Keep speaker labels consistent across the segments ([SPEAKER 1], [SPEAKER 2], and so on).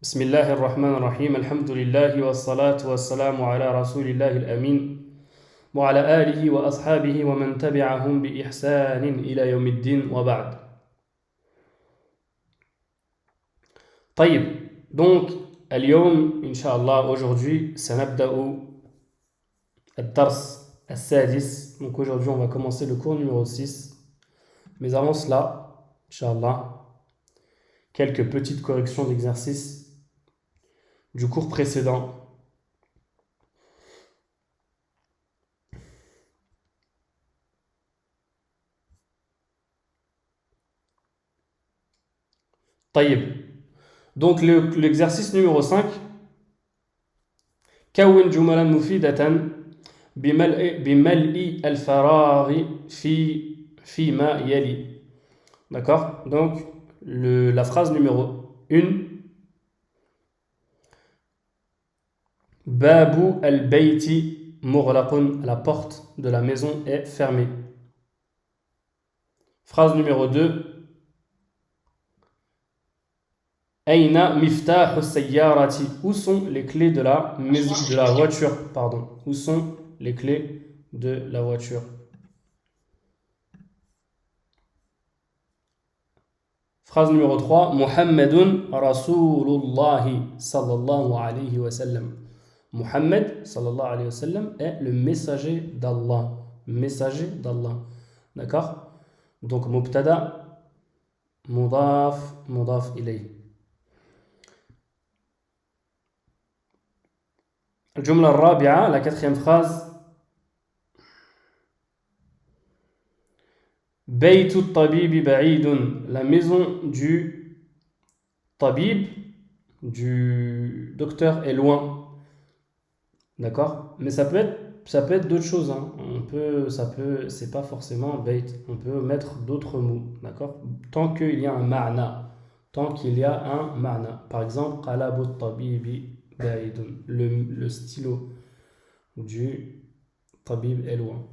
[SPEAKER 1] بسم الله الرحمن الرحيم الحمد لله والصلاة والسلام على رسول الله الأمين وعلى آله وأصحابه ومن تبعهم بإحسان إلى يوم الدين وبعد. طيب, donc اليوم إن شاء الله aujourd'hui سنبدأ الدرس السادس. Donc aujourd'hui on va commencer le cours numéro 6. Mais avant cela, Inch'Allah, quelques petites corrections d'exercices du cours précédent. طيب, donc l'exercice numéro 5. كون جملا مفيدة بملء الفراغ فيما يلي. D'accord? Donc la phrase numéro 1. Babu al-bayti mughlaqun, la porte de la maison est fermée. Phrase numéro 2. Aina miftahu as-sayyarati, où sont les clés de la maison, de la voiture, pardon. Où sont les clés de la voiture? Phrase numéro 3. Muhammadun Rasulullahi sallallahu alayhi wa sallam. Muhammad sallallahu alayhi wa sallam est le messager d'Allah. Messager d'Allah. D'accord? Donc mubtada, mudaf, mudaf ilayh. الجملة الرابعة, la quatrième phrase. بيت الطبيب بعيد, la maison du tabib, du docteur, est loin. D'accord? Mais ça peut être d'autres choses, hein. C'est pas forcément bait. On peut mettre d'autres mots. D'accord? Tant qu'il y a un ma'na. Tant qu'il y a un ma'na. Par exemple, qalabu tabibi ba'idun. Le stylo du tabib est loin.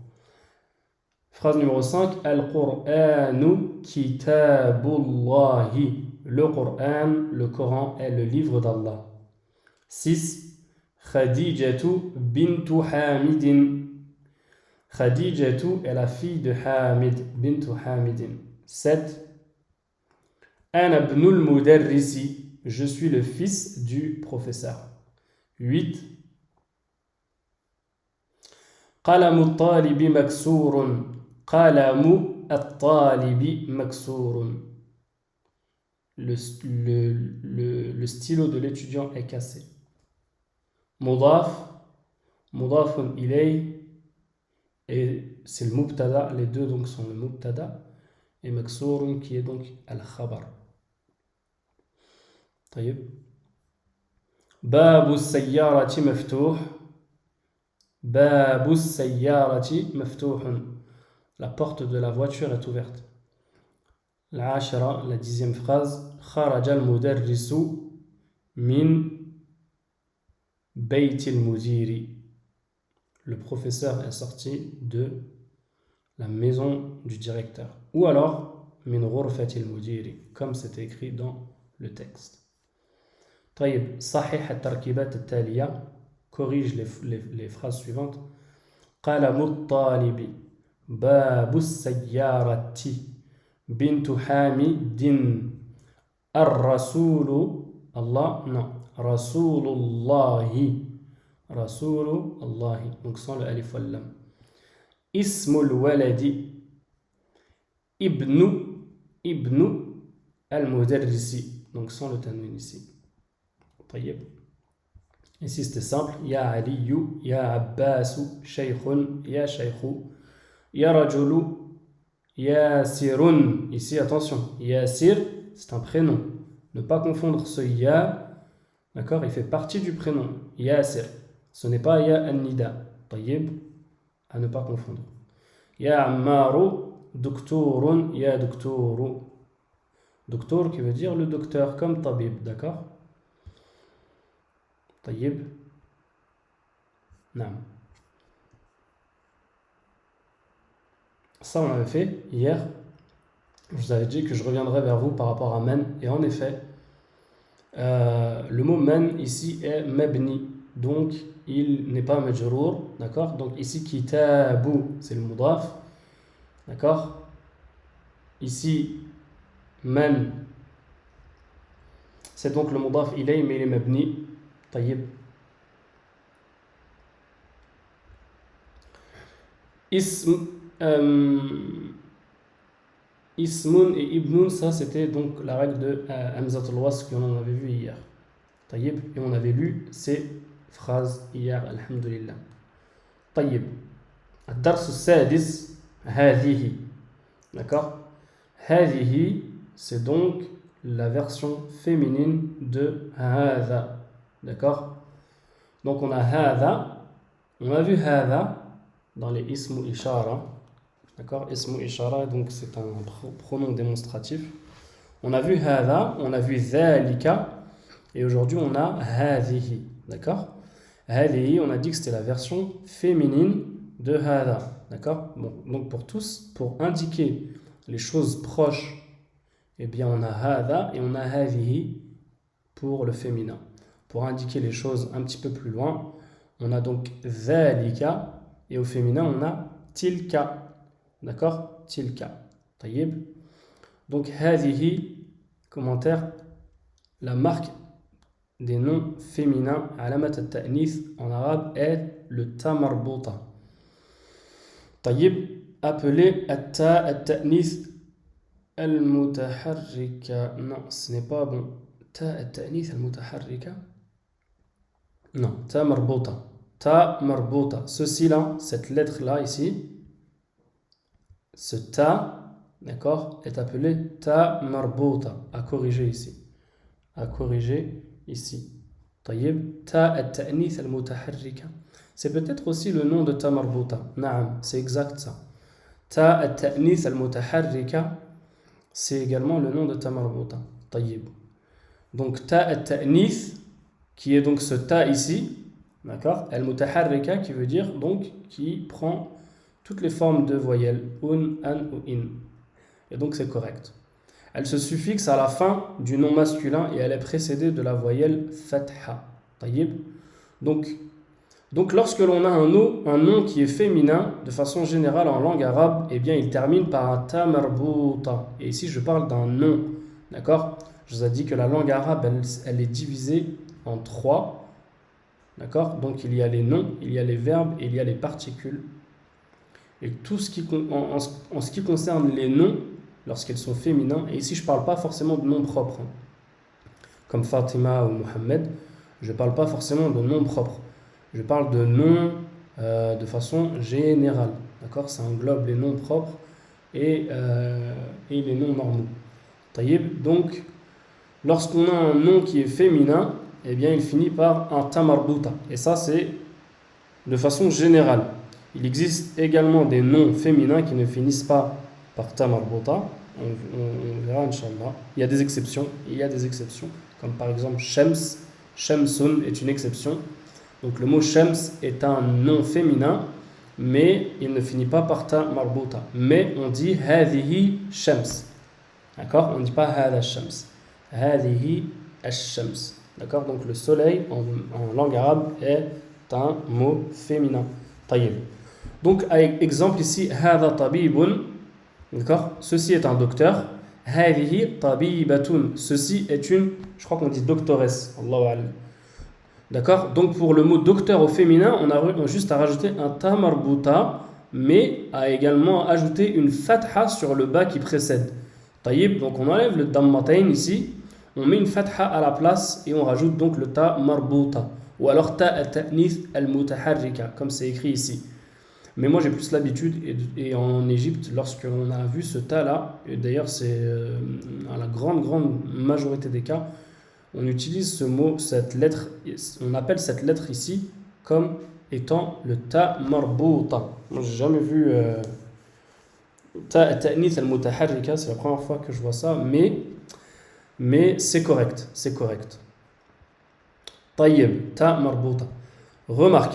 [SPEAKER 1] Phrase numéro 5. Al-Qur'anu kitabullahi. Le Coran est le livre d'Allah. 6. Khadijatu bintu Hamidin. Khadijatu est la fille de Hamid, bintu Hamidin. 7. Ana ibnul mudarrisi, je suis le fils du professeur. 8. Qalamu at-talibi maksurun. Qalamu at-talibi maksurun. Le stylo de l'étudiant est cassé. Mudaf, mudafun ilay, et c'est le mubtada, les deux donc sont le mubtada, et maksurun qui est donc al-khabar. طيب. باب السيارة مفتوح. باب السيارة مفتوح. La porte de la voiture est ouverte. العاشرة, la 10e phrase. خرج المدرس من بيت المدير. Le professeur est sorti de la maison du directeur. Ou alors, min ghurfatil mudiri, comme c'est écrit dans le texte. طيب, صحيح التركيبات التالية. Corrige les phrases suivantes. قلم الطالب باب السيارة بنت حامد الرسول الله non رسول الله رسول الله, donc sans le alif wal lam. اسم الولد ابن المدرس, donc sans le tanwin ici. طيب. Ici c'était simple. يا علي يا عباس شيخ يا شيخ يا رجل ياسر. Ici attention, Yasir c'est un prénom. Ne pas confondre ce ya, d'accord, il fait partie du prénom. Yasir, ce n'est pas ya an-nida. طيب, à ne pas confondre. Ya ammaru doktorun ya doktoru. Doktor qui veut dire le docteur, comme tabib, d'accord. طيب. نعم. Ça on avait fait hier. Je vous avais dit que je reviendrai vers vous par rapport à men, et en effet Le mot man ici est mabni, donc il n'est pas majrour, d'accord? Donc ici kitabu, c'est le mudaf, d'accord? Ici man, c'est donc le mudaf ilay, mais il est mabni. Tayyib. Ism, ismun et ibnun, ça c'était donc la règle de Hamzatul Wasl qu'on avait vu hier. Tayyib. Et on avait lu ces phrases hier, alhamdulillah. Tayyib. الدرس السادس هذه, d'accord? هذه, c'est donc la version féminine de هذا, d'accord? Donc on a هذا, on a vu هذا dans les ismu ishara, d'accord? Ismu ishara, donc c'est un pronom démonstratif. On a vu هذا, on a vu ذلك, et aujourd'hui on a هذه, d'accord? هذه, on a dit que c'était la version féminine de هذا, d'accord? Bon, donc pour tous, pour indiquer les choses proches, eh bien on a هذا et on a هذه pour le féminin. Pour indiquer les choses un petit peu plus loin, on a donc ذلك, et au féminin on a tilka, d'accord? Tilka. طيب. Donc هذه, commentaire, la marque des noms féminins, علامة التأنيث en arabe est le ta marbuta. طيب, appelé التاء التأنيث المتحركة. Non, ce n'est pas bon. تاء التأنيث المتحركة. Non, ta marbuta. Ta marbuta. Ceci-là, cette lettre-là ici, ce ta, d'accord, est appelé ta marbuta. À corriger ici. À corriger ici. طيب. Ta التأنيث المتحركة. C'est peut-être aussi le nom de ta marbuta. Naam, c'est exact ça. Ta التأنيث المتحركة, c'est également le nom de ta marbuta. طيب. Donc ta التأنيث, qui est donc ce ta ici, d'accord, al-mutaharrika, qui veut dire donc qui prend toutes les formes de voyelles, un, an ou in. Et donc c'est correct. Elle se suffixe à la fin du nom masculin et elle est précédée de la voyelle fatha. طيب. Donc lorsque l'on a un nom qui est féminin, de façon générale en langue arabe, eh bien il termine par un ta marbuta. Et ici je parle d'un nom, d'accord? Je vous ai dit que la langue arabe, elle est divisée en trois, d'accord? Donc il y a les noms, il y a les verbes et il y a les particules. Et tout ce qui, en ce qui concerne les noms, lorsqu'ils sont féminins, et ici je ne parle pas forcément de noms propres, hein, comme Fatima ou Mohamed, je ne parle pas forcément de noms propres. Je parle de noms de façon générale, d'accord? Ça englobe les noms propres et les noms normaux. طيب. Donc, lorsqu'on a un nom qui est féminin, eh bien, il finit par un ta marbuta. Et ça, c'est de façon générale. Il existe également des noms féminins qui ne finissent pas par ta marbuta. On verra, Inch'Allah. Il y a des exceptions. Comme par exemple, Shams. Shamsun est une exception. Donc le mot Shams est un nom féminin, mais il ne finit pas par ta marbuta. Mais on dit Hadihi Shams. D'accord? On ne dit pas Hada Shams. Hadihi Ash-Shams. D'accord? Donc le soleil en langue arabe est un mot féminin. Taïb. Donc exemple ici, Hada Tabibun. D'accord? Ceci est un docteur. Hadihi Tabibatun. Ceci est une, je crois qu'on dit doctoresse. Allahu alam. D'accord? Donc pour le mot docteur au féminin, on a juste à rajouter un ta marbuta, mais à également ajouter une fatha sur le bas qui précède. Taïb, donc on enlève le dammatayn ici, on met une fatha à la place et on rajoute donc le ta marbuta. Ou alors ta al-ta'nith al-mutaharrika, comme c'est écrit ici. Mais moi j'ai plus l'habitude, et en Égypte, lorsqu'on a vu ce ta là, et d'ailleurs c'est à la grande majorité des cas, on utilise ce mot, cette lettre, on appelle cette lettre ici comme étant le ta marbuta. Moi j'ai jamais vu ta ta'nith al-mutaharrika, c'est la première fois que je vois ça, mais c'est correct, c'est correct. Tayyib, ta marbuta. Remarque,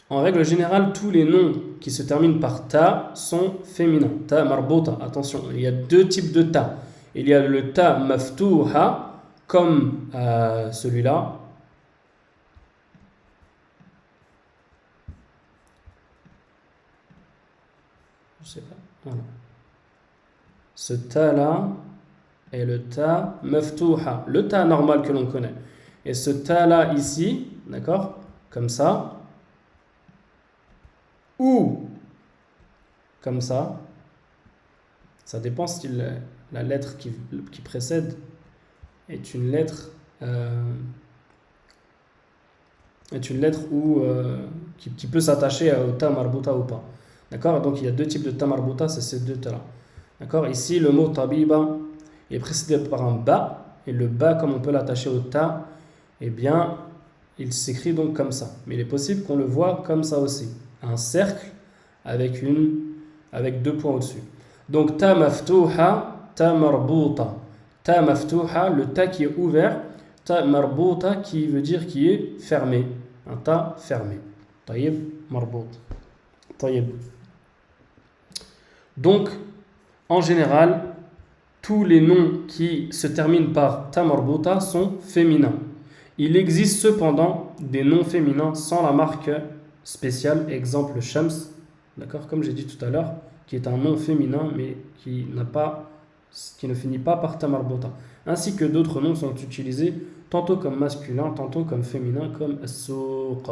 [SPEAKER 1] en règle générale, tous les noms qui se terminent par ta sont féminins. Ta marbuta, attention, il y a deux types de ta. Il y a le ta maftuha, comme celui-là. Je sais pas. Voilà. Ce ta-là est le ta maftouha, le ta normal que l'on connaît. Et ce ta-là ici, d'accord, comme ça, ou comme ça dépend si la lettre qui précède est une lettre où, qui peut s'attacher au ta marbuta ou pas. D'accord? Donc il y a deux types de ta marbuta, c'est ces deux ta-là. D'accord? Ici, le mot tabiba est précédé par un ba, et le ba, comme on peut l'attacher au ta, eh bien, il s'écrit donc comme ça. Mais il est possible qu'on le voit comme ça aussi. Un cercle avec deux points au-dessus. Donc, ta maftouha, ta marbuta. Ta maftouha, le ta qui est ouvert. Ta marbuta qui veut dire qui est fermé. Un ta fermé. Taïb, marbout. Taïb. Donc, en général, tous les noms qui se terminent par ta marbuta sont féminins. Il existe cependant des noms féminins sans la marque spéciale, exemple Shams, d'accord, comme j'ai dit tout à l'heure, qui est un nom féminin mais qui ne finit pas par ta marbuta. Ainsi que d'autres noms sont utilisés tantôt comme masculin, tantôt comme féminin, comme as-souq,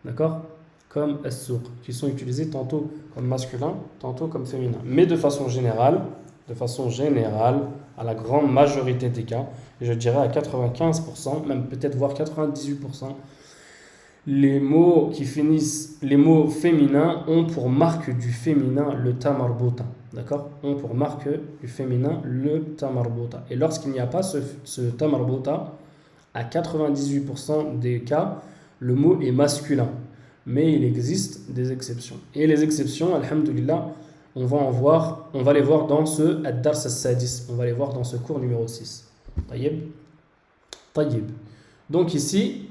[SPEAKER 1] d'accord, comme as-souq, qui sont utilisés tantôt comme masculin, tantôt comme féminin. Mais de façon générale, à la grande majorité des cas, je dirais à 95%, même peut-être voire 98%, les mots féminins ont pour marque du féminin le ta marbuta. D'accord? Ont pour marque du féminin le ta marbuta. Et lorsqu'il n'y a pas ce ta marbuta, à 98% des cas, le mot est masculin. Mais il existe des exceptions. Et les exceptions, alhamdoulilah, on va les voir dans ce ad-dars as-sadis. On va les voir dans ce cours numéro 6. Taïb. Taïb. Donc ici,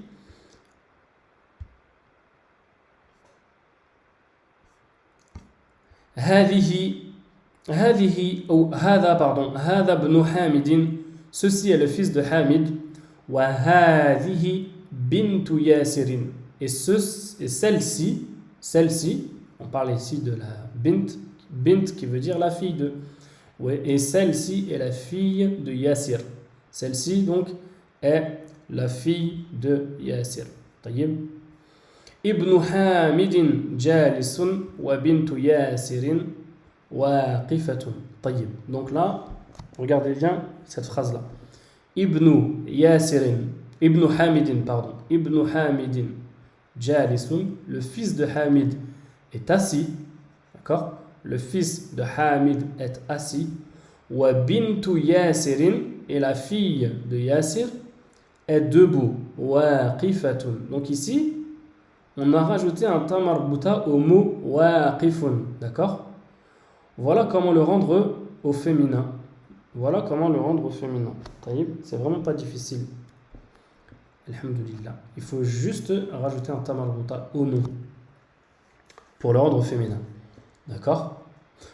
[SPEAKER 1] هذا ابن حامد, ceci est le fils de Hamid, وهذه بنت ياسر, et celle-ci, on parle ici de la bint qui veut dire la fille de, ouais, et celle-ci est la fille de Yasir. Celle-ci donc est la fille de Yasir. طيب. ابن حامد جالس وبنت ياسر واقفة. طيب. Donc là, regardez bien cette phrase-là. Ibn Hamidin jalisun, le fils de Hamid est assis, d'accord? Le fils de Hamid est assis. Wa bintu Yasirin, et la fille de Yasir est debout. Waqifatun. Donc ici, on a rajouté un ta marbuta au mot waqifun, d'accord? Voilà comment le rendre au féminin. C'est vraiment pas difficile. Alhamdulillah. Il faut juste rajouter un ta marbuta au nom pour le rendre au féminin. D'accord?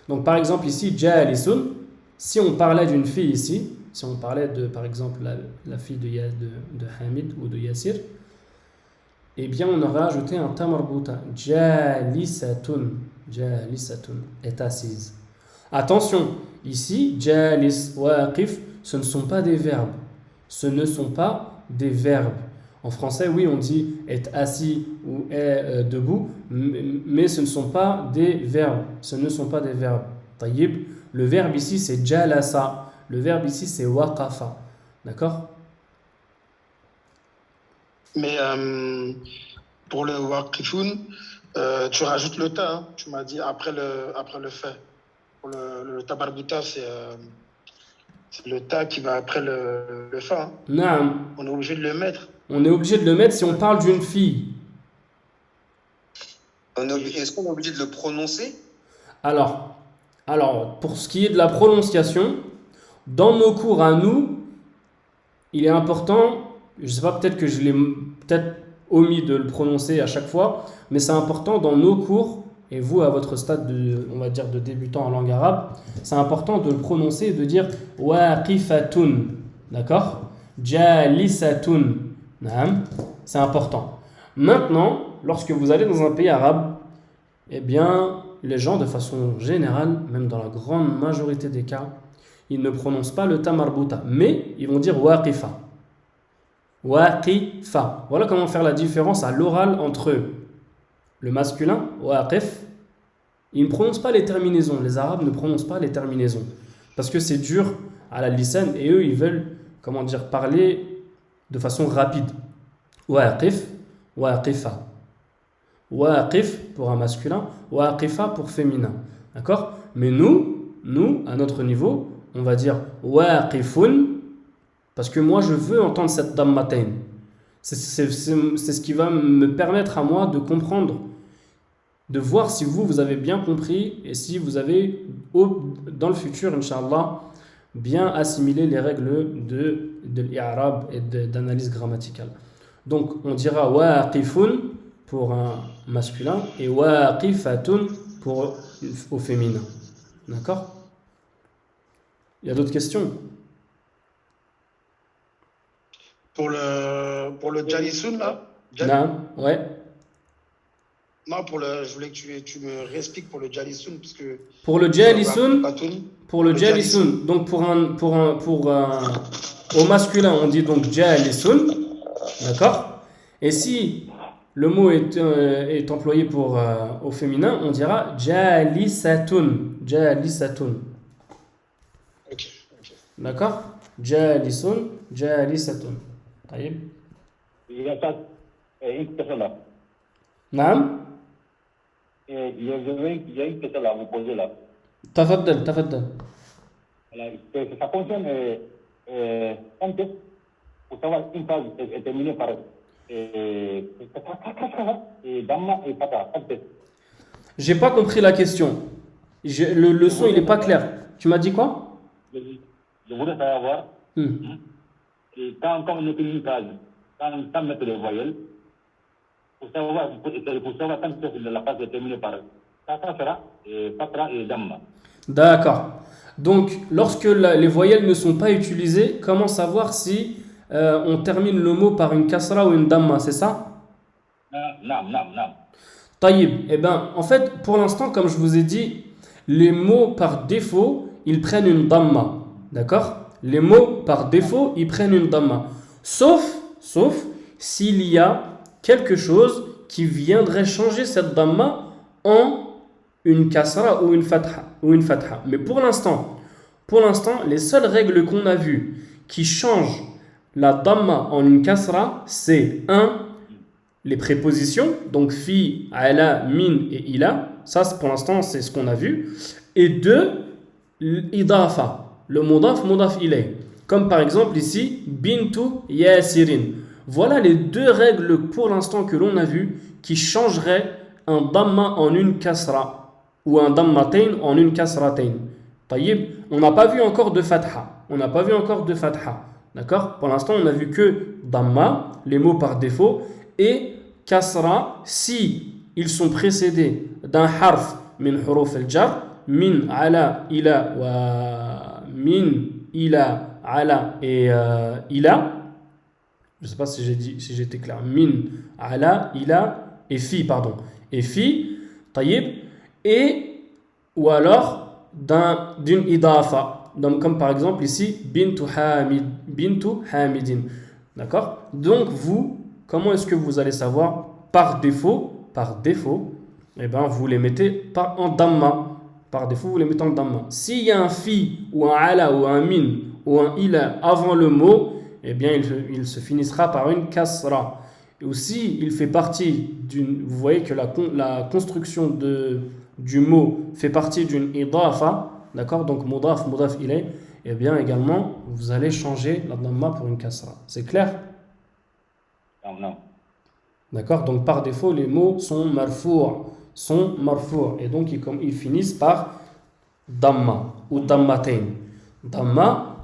[SPEAKER 1] Donc par exemple ici, jalisun, si on parlait d'une fille ici, si on parlait de par exemple la fille de Hamid ou de Yasir, eh bien on aurait ajouté un ta marbuta. Jalisatun est assise. Attention, ici, jalis, waqif, ce ne sont pas des verbes. En français, oui, on dit être assis ou est debout, mais ce ne sont pas des verbes. Taïb, le verbe ici, c'est jalasa. Le verbe ici, c'est waqafa. D'accord?
[SPEAKER 2] Mais pour le waqifun, tu rajoutes le ta, hein. Tu m'as dit après le fait. Pour le ta marbuta, c'est le ta qui va après le fa. Hein.
[SPEAKER 1] Non.
[SPEAKER 2] On est obligé de le mettre.
[SPEAKER 1] On est obligé de le mettre si on parle d'une fille.
[SPEAKER 2] Est-ce qu'on est obligé de le prononcer?
[SPEAKER 1] Alors, pour ce qui est de la prononciation, dans nos cours à nous, il est important, je ne sais pas, peut-être que je l'ai omis de le prononcer à chaque fois, mais c'est important dans nos cours, et vous à votre stade on va dire de débutant en langue arabe, c'est important de le prononcer et de dire waqifatun, d'accord? Jalisatun. Naam. C'est important. Maintenant, lorsque vous allez dans un pays arabe, eh bien, les gens, de façon générale, même dans la grande majorité des cas, ils ne prononcent pas le ta marbuta, mais ils vont dire waqifa. Waqifa. Voilà comment faire la différence à l'oral entre le masculin, waqif. Ils ne prononcent pas les terminaisons. Les Arabes ne prononcent pas les terminaisons. Parce que c'est dur à la lisan et eux, ils veulent, comment dire, parler de façon rapide. Waqif, waqifa. Waqif pour un masculin, waqifa pour féminin. D'accord? Mais nous, à notre niveau, on va dire waqifun, parce que moi, je veux entendre cette dammatain. C'est ce qui va me permettre à moi de comprendre, de voir si vous avez bien compris et si vous avez, dans le futur, Inch'Allah, bien assimilé les règles de l'I'rab et d'analyse grammaticale. Donc, on dira waqifun pour un masculin et waqifatun au féminin. D'accord? Il y a d'autres questions?
[SPEAKER 2] Pour le Jalisun, là?
[SPEAKER 1] Non, ouais.
[SPEAKER 2] Non, je voulais que tu me réexpliques pour le Jalisun, parce que...
[SPEAKER 1] Pour le Jalisun, donc au masculin, on dit donc Jalisun, d'accord? Et si le mot est employé au féminin, on dira Jalisatun. Jalisatun.
[SPEAKER 2] Ok.
[SPEAKER 1] D'accord? Jalisun, Jalisatun. طيب.
[SPEAKER 3] Il y a ça, une question là.
[SPEAKER 1] نعم.
[SPEAKER 3] Il y a une question là à vous poser là.
[SPEAKER 1] تفضل.
[SPEAKER 3] Voilà, ça concerne quand est-ce pour savoir une phrase est terminée par Damma et Fata.
[SPEAKER 1] J'ai pas compris la question. Le son, il n'est pas clair. Tu m'as dit quoi?
[SPEAKER 3] Je voudrais savoir, quand on écrit une phrase, quand mettre les voyelles, pour savoir quand la phrase est terminée par Fatra et Damma.
[SPEAKER 1] D'accord. Donc, lorsque les voyelles ne sont pas utilisées, comment savoir si on termine le mot par une kasra ou une damma, c'est ça?
[SPEAKER 3] Non.
[SPEAKER 1] Taïb. Eh bien, en fait, pour l'instant, comme je vous ai dit, les mots par défaut, ils prennent une damma. D'accord? Les mots par défaut, ils prennent une damma. Sauf s'il y a quelque chose qui viendrait changer cette damma en une kasra ou une fatha. Mais pour l'instant, les seules règles qu'on a vues qui changent la damma en une kasra, c'est 1. Les prépositions, donc fi, ala, min et ila. Ça, pour l'instant, c'est ce qu'on a vu. Et 2, l'idafa, le mudaf ilay. Comme par exemple ici, bintu yasirin. Voilà les 2 règles pour l'instant que l'on a vues qui changeraient un damma en une kasra ou un dammatain en une kasratain. Taïb, on n'a pas vu encore de fatha. D'accord? Pour l'instant, on n'a vu que damma, les mots par défaut, et kasra si ils sont précédés d'un harf min huruf al-jar, min ala ila wa min ila ala et ila. Je ne sais pas si j'ai été clair. Min ala ila et fi, pardon. Et fi, taïb, et ou alors d'une idafa. Donc, comme par exemple ici bintu hamidin. D'accord? Donc vous, comment est-ce que vous allez savoir? Par défaut, eh ben, vous les mettez en damma. Par défaut, vous les mettez en damma. S'il y a un fi ou un ala ou un min ou un ila avant le mot, eh bien il se finissera par une kasra. Et aussi, il fait partie vous voyez que la construction du mot fait partie d'une idafa, d'accord? Donc mudaf ilay, et bien également vous allez changer la damma pour une kasra. C'est clair?
[SPEAKER 3] Non.
[SPEAKER 1] D'accord? Donc par défaut les mots sont marfou', et donc ils finissent par damma ou dammatain. Damma,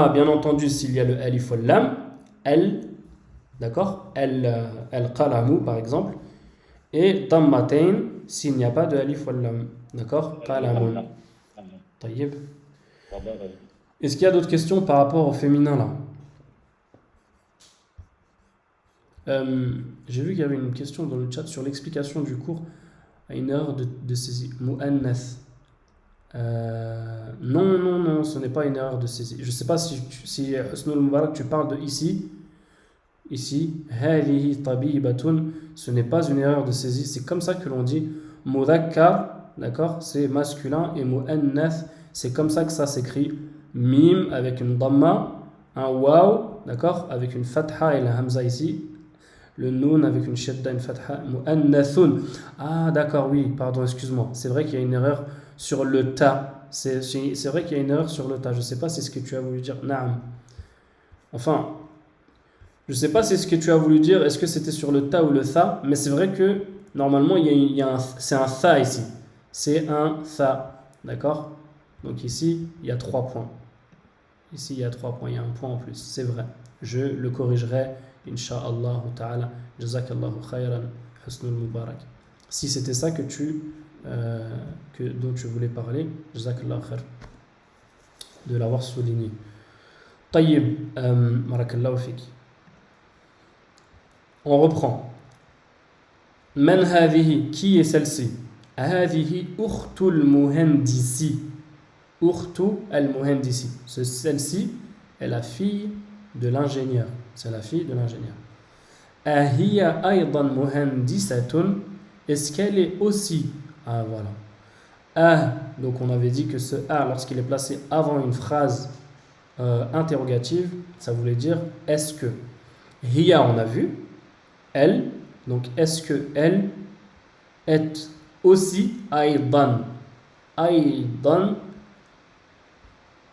[SPEAKER 1] bien entendu, s'il y a le alif ou le lam, d'accord? Qalamu par exemple, et dammatain s'il n'y a pas de alif ou lam, d'accord? Qalamun. Tayyib. Est-ce qu'il y a d'autres questions par rapport au féminin là? J'ai vu qu'il y avait une question dans le chat sur l'explication du cours à une heure de saisie. Mu'annath. Non, ce n'est pas une erreur de saisie. Je ne sais pas si Husnul Mubarak, tu parles de ici. Ici, hadihi tabibatun, ce n'est pas une erreur de saisie. C'est comme ça que l'on dit mudhakkar, d'accord? C'est masculin, et mu'annath, c'est comme ça que ça s'écrit. Mim avec une dhamma, un waw, d'accord? Avec une fatha et la hamza ici. Le noun avec une shadda, une fatha, mu'annathun. Ah, d'accord, oui, pardon, excuse-moi. C'est vrai qu'il y a une erreur sur le ta. C'est vrai qu'il y a une erreur sur le ta. Je ne sais pas si c'est ce que tu as voulu dire. Naam. Enfin, je ne sais pas si c'est ce que tu as voulu dire. Est-ce que c'était sur le ta ou le tha? Mais c'est vrai que normalement, c'est un tha ici. C'est un tha. D'accord? Donc ici, il y a 3 points. Ici, il y a 3 points. Il y a un point en plus. C'est vrai. Je le corrigerai. Inch'Allah ta'ala. Jazakallahu khayran. Husnul Mubarak. Si c'était ça dont tu voulais parler, Jazakallahu khair, de l'avoir souligné. Tayyib, barakallahu fik. On reprend. Man hadhihi, qui est celle-ci? Hadhihi ukhtul muhandisi. Ukhtu al-muhandisi. Celle-ci est la fille de l'ingénieur. C'est la fille de l'ingénieur. Ahiya aydan muhandisatun. Est-ce qu'elle est aussi... Ah, voilà. Ah, donc on avait dit que ce A, lorsqu'il est placé avant une phrase interrogative, ça voulait dire est-ce que. Hiya, on a vu. Elle. Donc est-ce que elle est aussi aydan. Aydan.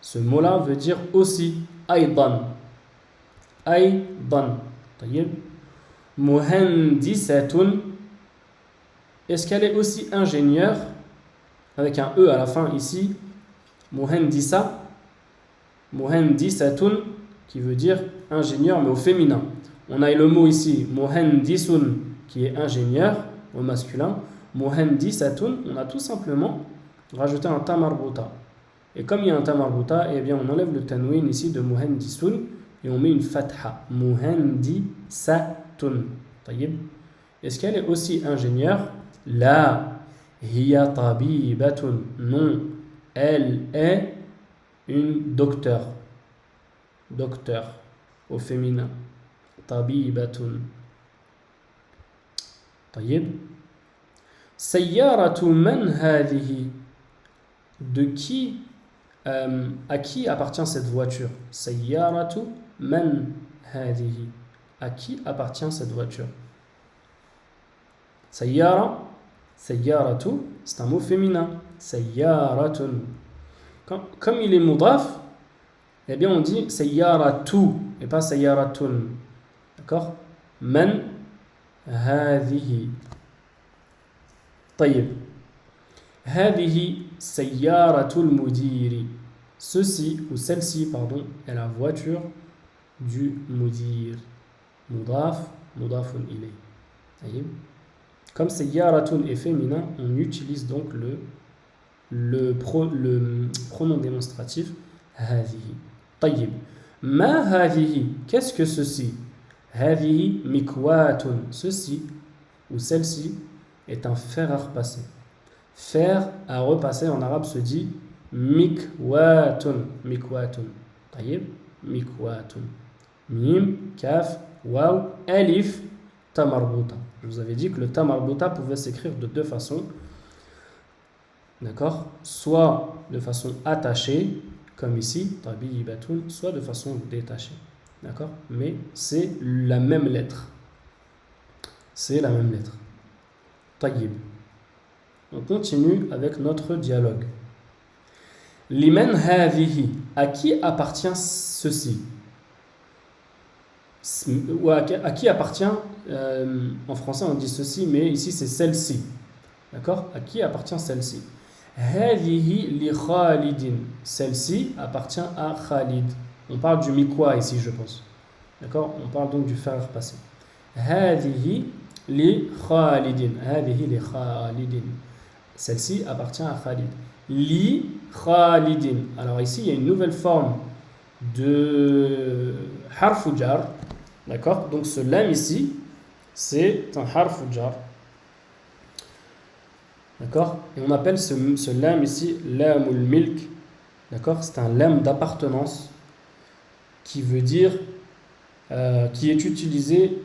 [SPEAKER 1] Ce mot-là veut dire aussi. Aydan. Aydan. Tayyib. Muhandisatun. Est-ce qu'elle est aussi ingénieure, avec un E à la fin ici, muhandisa, muhandisatun, qui veut dire ingénieur, mais au féminin. On a le mot ici, muhandisun, qui est ingénieur, au masculin. Muhandisatun, on a tout simplement rajouté un ta marbuta. Et comme il y a un ta marbuta, eh bien on enlève le tanwin ici de muhandisun, et on met une fatha. Muhandisatun. Tayyib. Est-ce qu'elle est aussi ingénieure? La hiya tabibatun. Non, elle est une docteur. Docteur au féminin. Tabibatun. Tayyib. Sayyaratu man hadhihi. De qui à qui appartient cette voiture? Sayyaratu man hadhihi. À qui appartient cette voiture? Sayyara, sayyaratu, c'est un mot féminin. Sayyaratun. Comme il est mudaf, eh bien on dit sayyaratu et pas sayyaratun. D'accord? Man hadhihi. Tayyib. Hadhihi sayyaratul mudiri. Ceci ou celle-ci, pardon, est la voiture du mudir. Mudaf, mudafun ilay. Tayyib. Comme sayyaratun est féminin, on utilise donc le pronom démonstratif hadhihi. Tayyib. Ma hadhihi, qu'est-ce que ceci? Hadhihi mikwatun. Ceci ou celle-ci est un fer à repasser. Fer à repasser en arabe se dit mikwatun. Mikwatun. Tayyib. Mikwatun. Mim, kaf, waw, alif, ta marbuta. Je vous avais dit que le ta marbuta pouvait s'écrire de deux façons. D'accord? Soit de façon attachée, comme ici, tabibatun, soit de façon détachée. D'accord? Mais c'est la même lettre. C'est la même lettre. Tayyib. On continue avec notre dialogue. Liman hadhihi. À qui appartient ceci? Ou à qui appartient, en français on dit ceci, mais ici c'est celle-ci. D'accord? À qui appartient celle-ci? Hadhihi li Khalidin. Celle-ci appartient à Khalid. On parle du mikwa ici, je pense. D'accord? On parle donc du fer à repasser. Hadhihi li Khalidin. Hadhihi li Khalidin. Celle-ci appartient à Khalid. Li, khalidin. Alors ici, il y a une nouvelle forme de harf jar. D'accord? Donc ce lam ici, c'est un harf jar. D'accord? Et on appelle ce lam ici lamul milk. D'accord? C'est un lam d'appartenance qui veut dire, qui est utilisé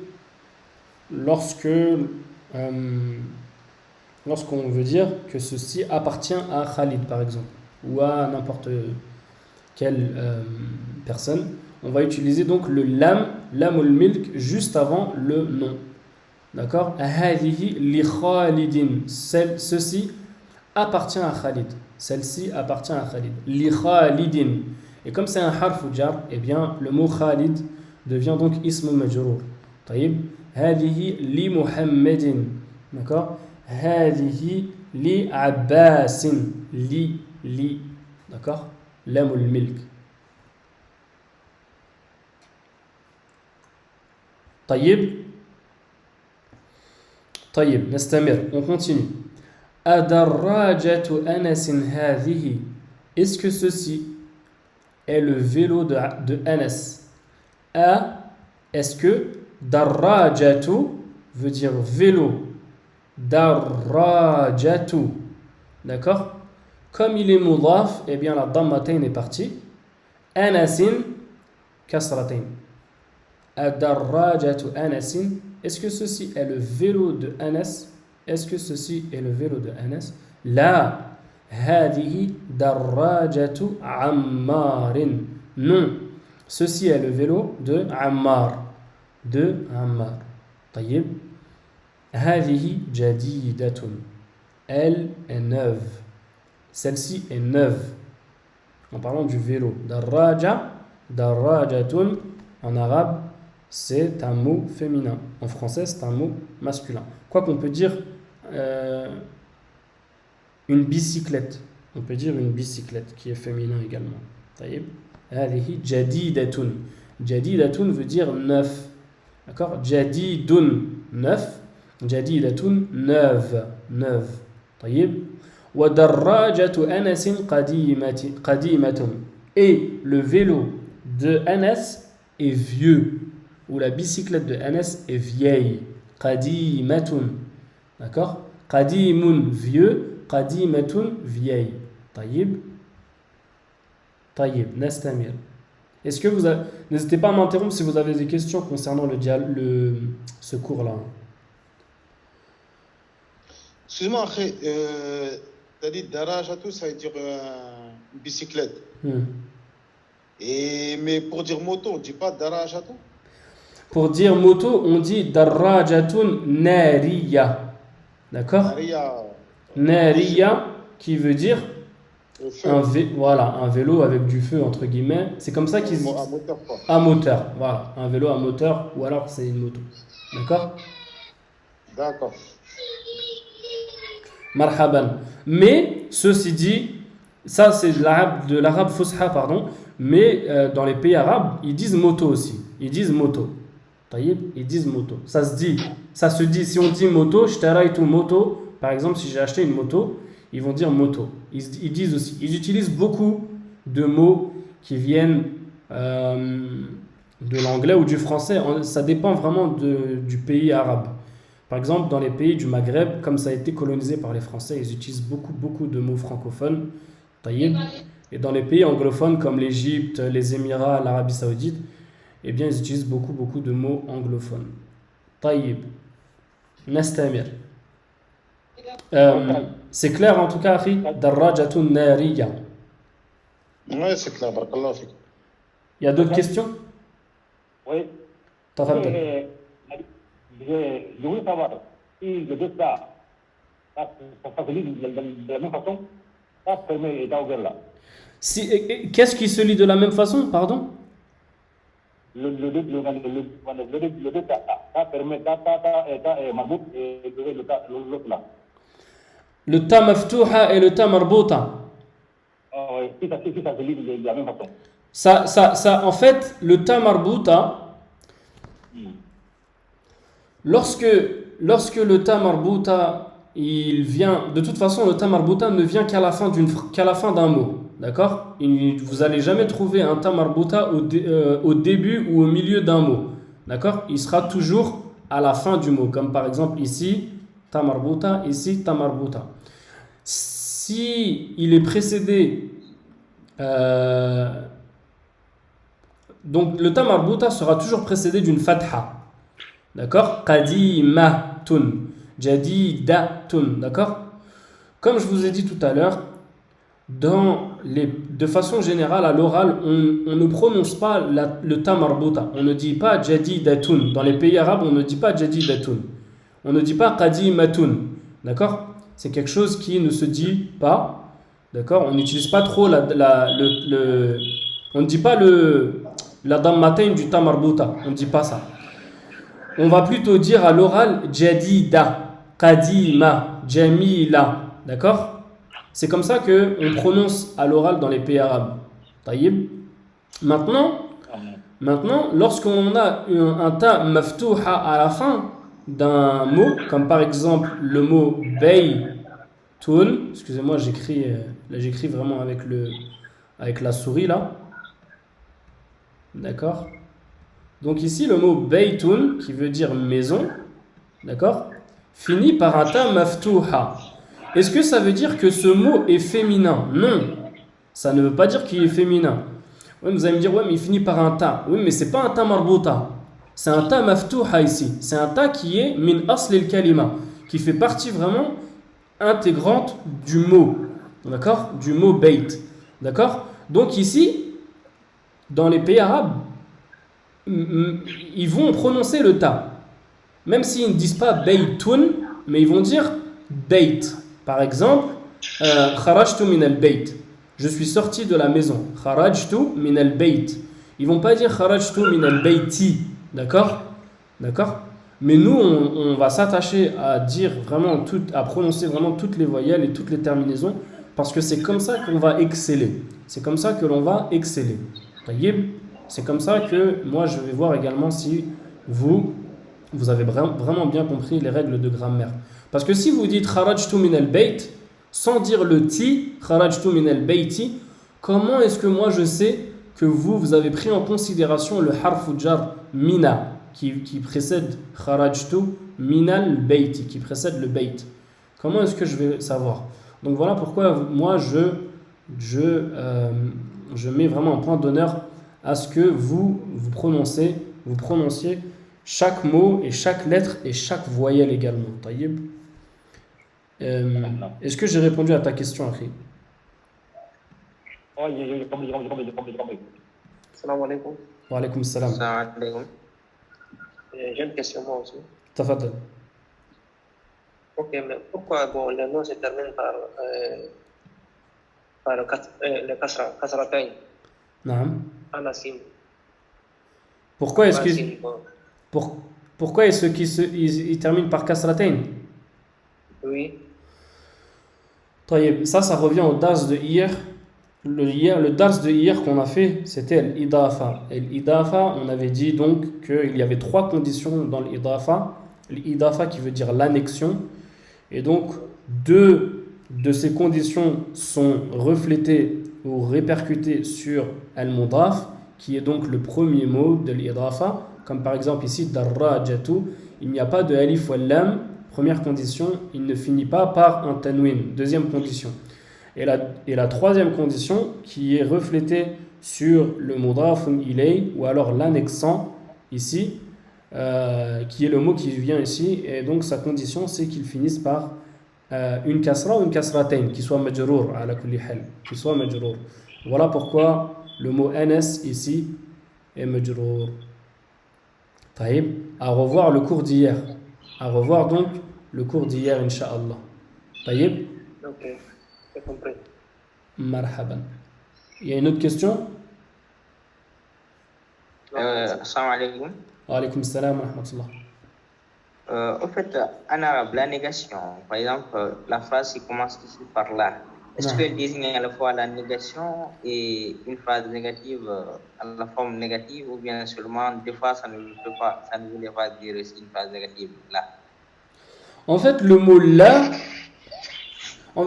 [SPEAKER 1] lorsqu'on veut dire que ceci appartient à Khalid par exemple, ou à n'importe quelle personne. On va utiliser donc le lamul milk juste avant le nom. D'accord? Hadihi li Khalidin. Ceci appartient à Khalid. Celle-ci appartient à Khalid. Li Khalidin. Et comme c'est un harf jar, eh bien le mot Khalid devient donc ism majrour. طيب هذه لمحمد. D'accord? هذه لعباس. li. D'accord? Lamul milk. طيب نستمر. On continue. أدراجة أنس هذه. Est-ce que ceci est le vélo de Anas? Est-ce que darrajatu veut dire vélo? Darrajatu. D'accord? Comme il est mudaf, eh bien la dammatain est partie. Anasin, kasratain. Adarrajatu Anasin. Est-ce que ceci est le vélo de Anas? Est-ce que ceci est le vélo de Anas? La. هذه دراجة عمار. Non, ceci est le vélo de Ammar. طيب. هذه جديدة. Elle est neuve. Celle-ci est neuve. En parlant du vélo. Darajatun en arabe, c'est un mot féminin. En français, c'est un mot masculin. Quoi qu'on peut dire une bicyclette. On peut dire une bicyclette qui est féminin également. طيب. هذه جديدة. جديدة veut dire neuf. D'accord? جديد neuf. جديدة neuve. طيب. ودراجة أنس قديمة. Et le vélo de Anas est vieux. Ou la bicyclette de Anas est vieille. قديمة. D'accord? قديم vieux. قديمة vieille. طيب. نستمر. Est-ce que vous avez... N'hésitez pas à m'interrompre si vous avez des questions concernant ce cours-là.
[SPEAKER 2] Excuse-moi, après, tu as dit darajatu, ça veut dire une bicyclette. Mais pour dire moto, on ne dit pas darajatu?
[SPEAKER 1] Pour dire moto, on dit darajatun nariya. D'accord? Nariya, qui veut dire un vélo avec du feu, entre guillemets. C'est comme ça qu'ils disent. Un moteur, voilà. Un vélo à moteur, ou alors c'est une moto. D'accord?
[SPEAKER 2] D'accord.
[SPEAKER 1] Marhaban. Mais, ceci dit, ça c'est de l'arabe fusha, pardon. Mais dans les pays arabes, ils disent moto aussi. Ils disent moto. Ils disent moto. Ça se dit. Si on dit moto, shtaraitu moto. Par exemple, si j'ai acheté une moto, ils vont dire moto. Ils disent aussi. Ils utilisent beaucoup de mots qui viennent de l'anglais ou du français. Ça dépend vraiment du pays arabe. Par exemple, dans les pays du Maghreb, comme ça a été colonisé par les Français, ils utilisent beaucoup de mots francophones. Et dans les pays anglophones comme l'Égypte, les Émirats, l'Arabie Saoudite, eh bien, ils utilisent beaucoup de mots anglophones. Taïb. Nastamir. C'est clair en tout cas, Akhi? Darrajatun nariya.
[SPEAKER 2] Oui, c'est clair. Barakallah fik.
[SPEAKER 1] Il y a d'autres questions?
[SPEAKER 3] Oui.
[SPEAKER 1] Tafaddal.
[SPEAKER 3] Je voulais savoir si le deux ça se lit de la même façon, ça permet état ouvert là.
[SPEAKER 1] Qu'est-ce qui se lit de la même façon, pardon?
[SPEAKER 3] Le deux ça permet ta et marbout et l'autre là.
[SPEAKER 1] Le ta maftuha et le ta marbouta.
[SPEAKER 3] Oui, si ça se lit de la même façon.
[SPEAKER 1] Ça, en fait, le ta marbouta, lorsque le ta marbouta il vient, de toute façon, le ta marbuta ne vient qu'à la fin d'un mot. D'accord? Vous n'allez jamais trouver un ta marbuta au début ou au milieu d'un mot. D'accord? Il sera toujours à la fin du mot. Comme par exemple ici, ta marbuta, ici, ta marbuta. Si il est précédé, donc le ta marbuta sera toujours précédé d'une fatha. D'accord? Qadimatun, jadidatun. D'accord? Comme je vous ai dit tout à l'heure, de façon générale, à l'oral, on ne prononce pas le ta marbuta. On ne dit pas jadidatun. Dans les pays arabes, on ne dit pas jadidatun. On ne dit pas qadimatun. D'accord? C'est quelque chose qui ne se dit pas. D'accord? On n'utilise pas trop on ne dit pas la dammatain du ta marbuta. On ne dit pas ça. On va plutôt dire à l'oral jadida, qadima, jamila. D'accord? C'est comme ça qu'on prononce à l'oral dans les pays arabes. Taïb. Maintenant, lorsqu'on a un ta maftouha à la fin d'un mot, comme par exemple le mot baytun, excusez-moi, j'écris vraiment avec la souris là. D'accord? Donc ici, le mot baytun, qui veut dire maison, d'accord, finit par un ta maftouha. Est-ce que ça veut dire que ce mot est féminin? Non, ça ne veut pas dire qu'il est féminin. Oui, vous allez me dire, ouais, mais il finit par un ta. Oui, mais c'est pas un ta marbuta. C'est un ta maftouha ici. C'est un ta qui est min asl al kalima, qui fait partie vraiment intégrante du mot. D'accord? Du mot bayt. D'accord? Donc ici, dans les pays arabes, ils vont prononcer le ta. Même s'ils ne disent pas baytun, mais ils vont dire bayt. Par exemple, kharajtu min al-bayt. Je suis sorti de la maison. Kharajtu min al-bayt. Ils vont pas dire kharajtu min al-bayti. D'accord? D'accord? Mais nous, on va s'attacher à dire vraiment à prononcer vraiment toutes les voyelles et toutes les terminaisons parce que c'est comme ça qu'on va exceller. C'est comme ça que l'on va exceller. C'est comme ça que moi je vais voir également si vous avez vraiment bien compris les règles de grammaire. Parce que si vous dites kharajtu min al-bayt sans dire le ti, kharajtu min al-bayti, comment est-ce que moi je sais que vous avez pris en considération le harfu jar mina qui précède kharajtu min al-bayti, qui précède le bayt? Comment est-ce que je vais savoir? Donc voilà pourquoi moi je mets vraiment un point d'honneur à ce que vous prononciez chaque mot et chaque lettre et chaque voyelle également. Taïb. Est-ce que j'ai répondu à ta question, Akhi?
[SPEAKER 3] Oui, j'ai compris.
[SPEAKER 4] Salam alaikum.
[SPEAKER 1] Wa alaikum salam.
[SPEAKER 4] Salam alaikum. J'ai une question moi aussi.
[SPEAKER 1] Tafadal.
[SPEAKER 4] Ok, mais pourquoi le nom se termine par le kasratayn?
[SPEAKER 1] Naam.
[SPEAKER 4] Anasim.
[SPEAKER 1] Pourquoi est-ce qu'il termine par kasratain?
[SPEAKER 4] Oui.
[SPEAKER 1] Ça revient au dars de hier. Le dars de hier qu'on a fait, c'était l'idafa. Et l'idafa, on avait dit donc qu'il y avait 3 conditions dans l'idafa. L'idafa qui veut dire l'annexion. Et donc, 2 de ces conditions sont reflétées ou répercutées sur al-mudaf, qui est donc le premier mot de l'idafa. Comme par exemple ici, darrajatu, il n'y a pas de alif ou lam. Première condition, il ne finit pas par un tanwin. Deuxième condition. Et la troisième condition, qui est reflétée sur le mudafun ilay, ou alors l'annexant, ici, qui est le mot qui vient ici. Et donc sa condition, c'est qu'il finisse par une kasra ou une kasratain, qui soit majrour, ala kulli hal, qui soit majrour. Voilà pourquoi le mot anas ici est majrour. Taïb. À revoir le cours d'hier. À revoir donc le cours d'hier, Inch'Allah. Taïb.
[SPEAKER 4] Ok, j'ai compris.
[SPEAKER 1] Marhaban. Il y a une autre question?
[SPEAKER 5] Assalamu alaikum.
[SPEAKER 1] Wa alaikum salam wa rahmatullah.
[SPEAKER 5] En fait, en arabe, la négation, par exemple, la phrase qui commence ici par là, est-ce qu'elle désigne à la fois la négation et une phrase négative à la forme négative, ou bien seulement des fois ça ne voulait pas dire une phrase négative là?
[SPEAKER 1] En fait, le mot là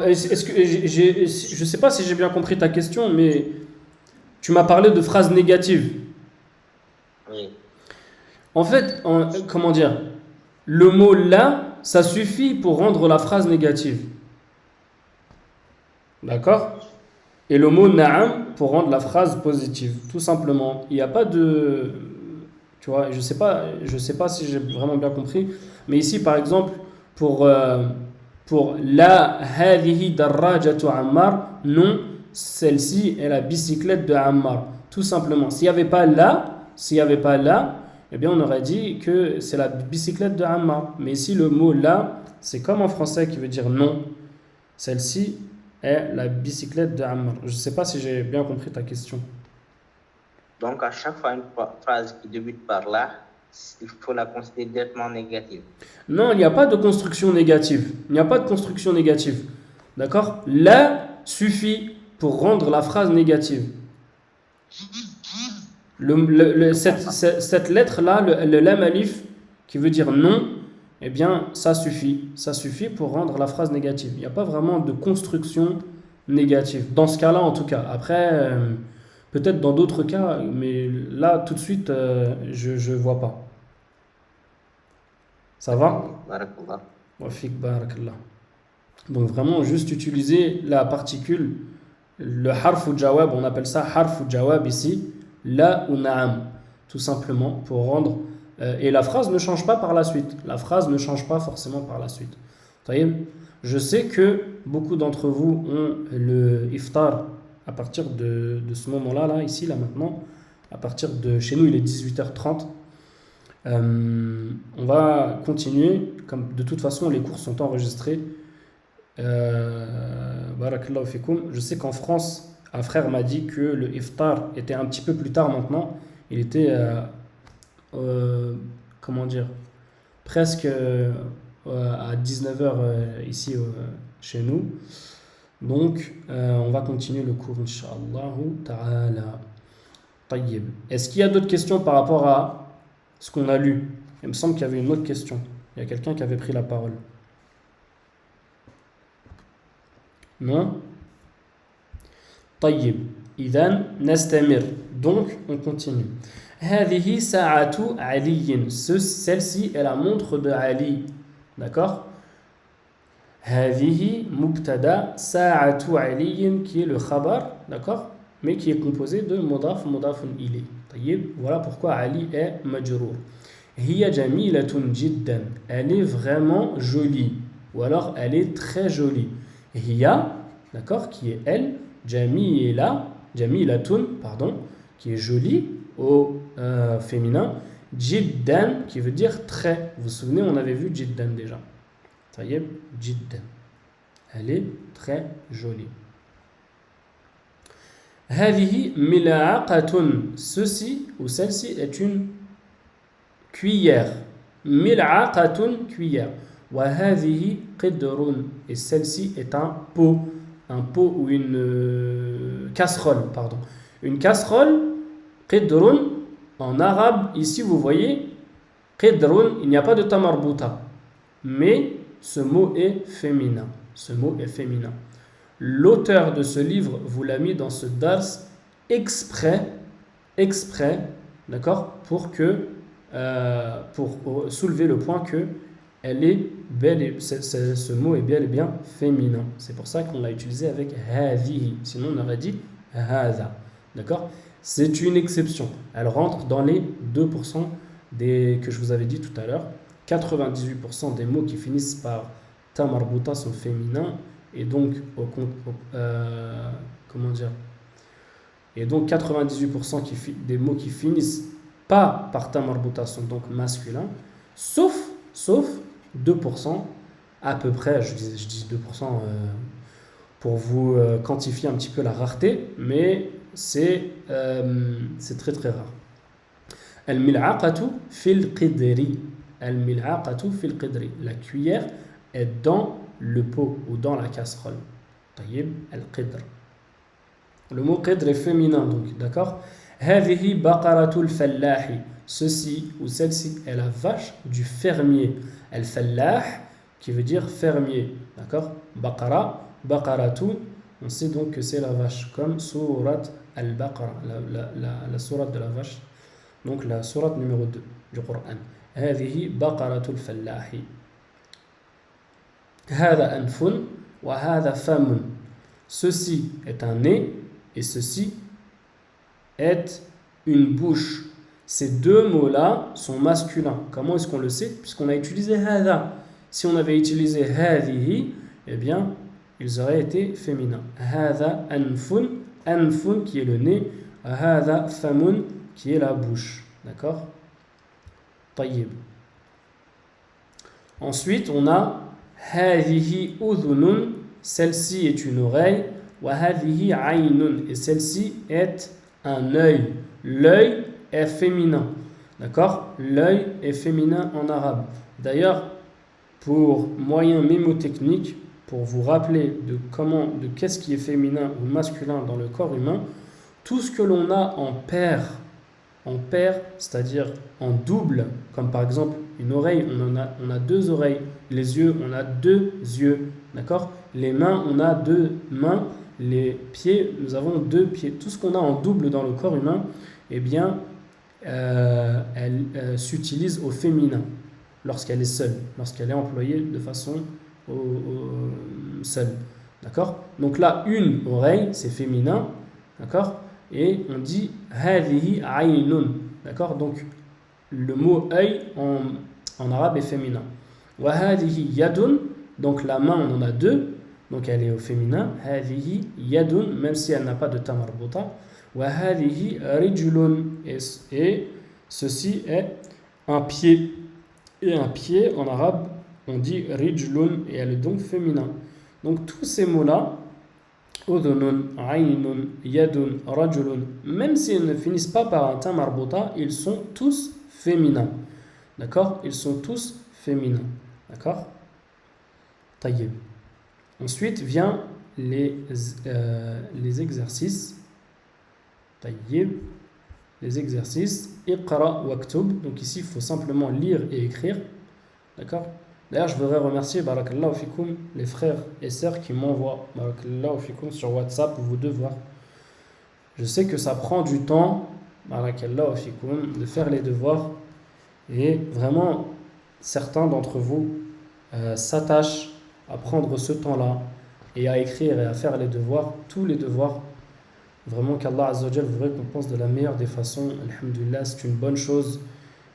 [SPEAKER 1] Est-ce que je ne sais pas si j'ai bien compris ta question, mais tu m'as parlé de phrases négatives.
[SPEAKER 5] Oui.
[SPEAKER 1] En fait, comment dire, le mot là, ça suffit pour rendre la phrase négative. D'accord? Et le mot na'am pour rendre la phrase positive, tout simplement. Il n'y a pas de... Tu vois, je sais pas si j'ai vraiment bien compris, mais ici, par exemple, pour la hadihi darrajatu Ammar, non, celle-ci est la bicyclette de Ammar. Tout simplement. S'il n'y avait pas là, eh bien, on aurait dit que c'est la bicyclette de Ammar. Mais ici, le mot là, c'est comme en français qui veut dire non. Celle-ci est la bicyclette de Ammar. Je ne sais pas si j'ai bien compris ta question.
[SPEAKER 5] Donc, à chaque fois, une phrase qui débute par là, il faut la considérer directement négative.
[SPEAKER 1] Non, il n'y a pas de construction négative. Il n'y a pas de construction négative. D'accord? La suffit pour rendre la phrase négative. Cette lettre-là, le lam alif, qui veut dire non, eh bien, ça suffit. Ça suffit pour rendre la phrase négative. Il n'y a pas vraiment de construction négative. Dans ce cas-là, en tout cas. Après, peut-être dans d'autres cas, mais là, tout de suite, je ne vois pas. Ça va?
[SPEAKER 5] Barakallah.
[SPEAKER 1] Wa fik barakallah. Donc vraiment, juste utiliser la particule, le harf ou jawab, on appelle ça harf ou jawab ici, la ou na'am, tout simplement, pour rendre... et la phrase ne change pas par la suite. La phrase ne change pas forcément par la suite. Je sais que beaucoup d'entre vous ont le iftar à partir de ce moment-là, là, ici, là, maintenant. À partir de... Chez nous, il est 18h30. On va continuer. Comme de toute façon, les cours sont enregistrés. Barakallahu fikoum. Je sais qu'en France, un frère m'a dit que le iftar était un petit peu plus tard maintenant. Il était, comment dire, presque à 19h ici chez nous. Donc, on va continuer le cours, Inch'Allah ta'ala. Tayyib. Est-ce qu'il y a d'autres questions par rapport à ce qu'on a lu? Il me semble qu'il y avait une autre question. Il y a quelqu'un qui avait pris la parole. Non? Tayyib. Idhan nastamir. Donc, on continue. Hadihi sa'atu aliyin. Celle-ci est la montre de Ali. D'accord? Hadihi mubtada sa'atu aliyin qui est le khabar. D'accord? Mais qui est composé de mudaf, mudafun ilay. Tayyib. Voilà pourquoi Ali est majrour. Hiya jamilatun jiddan. Elle est vraiment jolie. Ou alors, elle est très jolie. Hiya, d'accord, qui est elle, jamilatun, pardon, qui est jolie au féminin, jiddan, qui veut dire très. Vous vous souvenez, on avait vu jiddan déjà. Tayyib, jiddan. Elle est très jolie. Hadihi mil'aqatun. Ceci ou celle-ci est une cuillère. Mil'aqatun, cuillère. Wa hadhihi qidrun. Et celle-ci est un pot ou une casserole, pardon. Une casserole, qidrun, en arabe, ici vous voyez, qidrun, il n'y a pas de tamarbuta. Mais ce mot est féminin. Ce mot est féminin. L'auteur de ce livre vous l'a mis dans ce dars exprès, d'accord, pour soulever le point que elle est belle ce mot est bel et bien féminin. C'est pour ça qu'on l'a utilisé avec hadhihi. Sinon on aurait dit hadha. D'accord? C'est une exception. Elle rentre dans les 2% que je vous avais dit tout à l'heure. 98% des mots qui finissent par tamarbuta sont féminins. Et donc, comment dire? Et donc 98% des mots qui finissent pas par tamarbuta sont donc masculins, sauf 2%, à peu près, je dis 2% pour vous quantifier un petit peu la rareté, mais c'est très très rare. Al-mil'aqatu fil qidri. Al-mil'aqatu fil qidri. La cuillère est dans le pot ou dans la casserole. Tayyib al-qidr. Le mot qidr est féminin donc, d'accord? Hadihi baqaratul fallahi. Ceci ou celle-ci est la vache du fermier. Al-fallah qui veut dire fermier, d'accord? Baqara, Baqaratu, on sait donc que c'est la vache, comme Surat al-Baqara, la sourate de la vache, donc la sourate numéro 2 du Coran. هذه بقرة الفلاح. هذا أنف وهذا فم. Ceci est un nez et ceci est une bouche. Ces deux mots-là sont masculins. Comment est-ce qu'on le sait? Puisqu'on a utilisé hada. Si on avait utilisé hadihi, eh bien, ils auraient été féminins. Hada anfun, anfun qui est le nez, hada famun qui est la bouche. D'accord? Tayyib. Ensuite, on a hadihi udhunun, celle-ci est une oreille, wa hadihi aynun, et celle-ci est un œil. L'œil est féminin. D'accord? L'œil est féminin en arabe. D'ailleurs, pour moyen mémotechnique, pour vous rappeler de qu'est-ce qui est féminin ou masculin dans le corps humain, tout ce que l'on a en paire, c'est-à-dire en double, comme par exemple une oreille, on a deux oreilles, les yeux, on a deux yeux, d'accord? Les mains, on a deux mains, les pieds, nous avons deux pieds. Tout ce qu'on a en double dans le corps humain, eh bien, elle s'utilise au féminin lorsqu'elle est seule, lorsqu'elle est employée de façon seule, d'accord? Donc là, une oreille, c'est féminin, d'accord? Et on dit hadihi aynun, d'accord? Donc le mot œil en arabe est féminin. Wa hadihi yadun, donc la main, on en a deux, donc elle est au féminin. Hadihi yadun, même si elle n'a pas de ta marbuta. Wa hadihi rijlun, et ceci est un pied. Et un pied en arabe, on dit rijlun, et elle est donc féminin. Donc tous ces mots-là, udhunun, aynun, yadun, rajulun, même s'ils ne finissent pas par un ta marbuta, ils sont tous féminins. D'accord? Ils sont tous féminins. D'accord? Tayyib. Ensuite vient les exercices. Tayyib. Les exercices. Iqra waktub. Donc ici, il faut simplement lire et écrire. D'accord? D'ailleurs, je voudrais remercier barakallahu fikoum, les frères et sœurs qui m'envoient barakallahu fikoum sur WhatsApp vos devoirs. Je sais que ça prend du temps barakallahu fikoum, de faire les devoirs. Et vraiment, certains d'entre vous s'attachent à prendre ce temps-là et à écrire et à faire les devoirs, tous les devoirs. Vraiment qu'Allah Azza wa Jal vous récompense de la meilleure des façons. Alhamdulillah, c'est une bonne chose.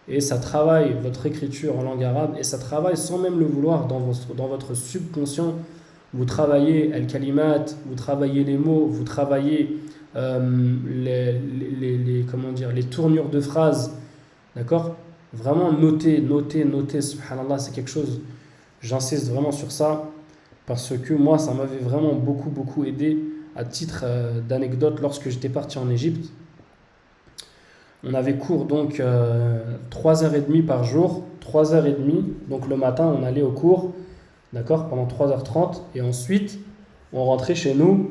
[SPEAKER 1] Et ça travaille votre écriture en langue arabe et ça travaille sans même le vouloir dans votre subconscient. Vous travaillez al-kalimat, vous travaillez les mots, vous travaillez les tournures de phrases. D'accord? Vraiment notez, subhanallah, c'est quelque chose, j'insiste vraiment sur ça, parce que moi, ça m'avait vraiment beaucoup aidé. À titre d'anecdote, lorsque j'étais parti en Égypte, on avait cours donc 3h30 par jour, 3h30, donc le matin on allait au cours, d'accord, pendant 3h30, et ensuite on rentrait chez nous,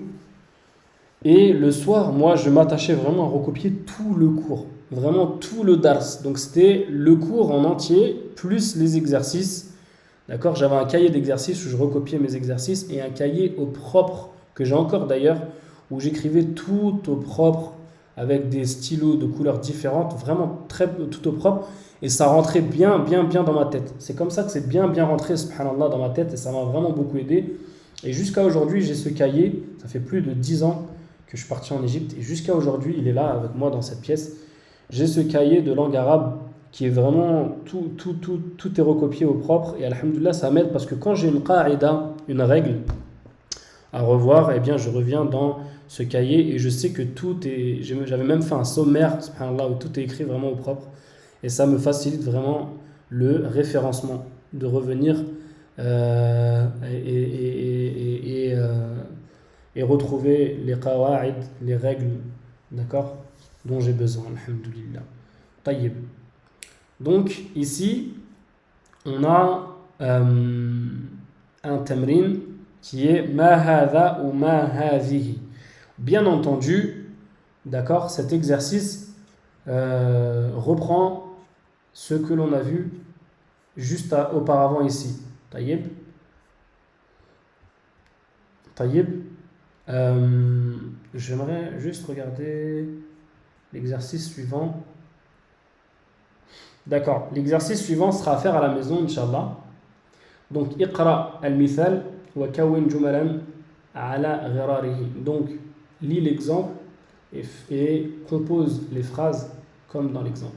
[SPEAKER 1] et le soir, moi je m'attachais vraiment à recopier tout le cours, vraiment tout le dars, donc c'était le cours en entier, plus les exercices, d'accord, j'avais un cahier d'exercices où je recopiais mes exercices, et un cahier au propre, que j'ai encore d'ailleurs, où j'écrivais tout au propre, avec des stylos de couleurs différentes, vraiment tout au propre, et ça rentrait bien dans ma tête. C'est comme ça que c'est bien rentré, subhanallah, dans ma tête, et ça m'a vraiment beaucoup aidé. Et jusqu'à aujourd'hui, j'ai ce cahier, ça fait plus de 10 ans que je suis parti en Égypte, et jusqu'à aujourd'hui, il est là avec moi dans cette pièce. J'ai ce cahier de langue arabe qui est vraiment, tout est recopié au propre, et alhamdoulilah, ça m'aide, parce que quand j'ai une qa'ida, une règle à revoir, eh bien je reviens dans ce cahier et je sais que tout est, j'avais même fait un sommaire, subhanallah, où tout est écrit vraiment au propre, et ça me facilite vraiment le référencement, de revenir et retrouver les qawa'id, les règles, d'accord, dont j'ai besoin, alhamdoulilah. Tayyib. Donc ici on a un tamrin qui est ma hadha ou ma hadhihi. Bien entendu, d'accord, cet exercice reprend ce que l'on a vu juste auparavant ici. Tayyib. طيب. J'aimerais juste regarder l'exercice suivant. D'accord. L'exercice suivant sera à faire à la maison, Inch'Allah. Donc, iqra al-mithal wa kawin jumalan ala ghirarihi. Donc, lis l'exemple et compose les phrases comme dans l'exemple.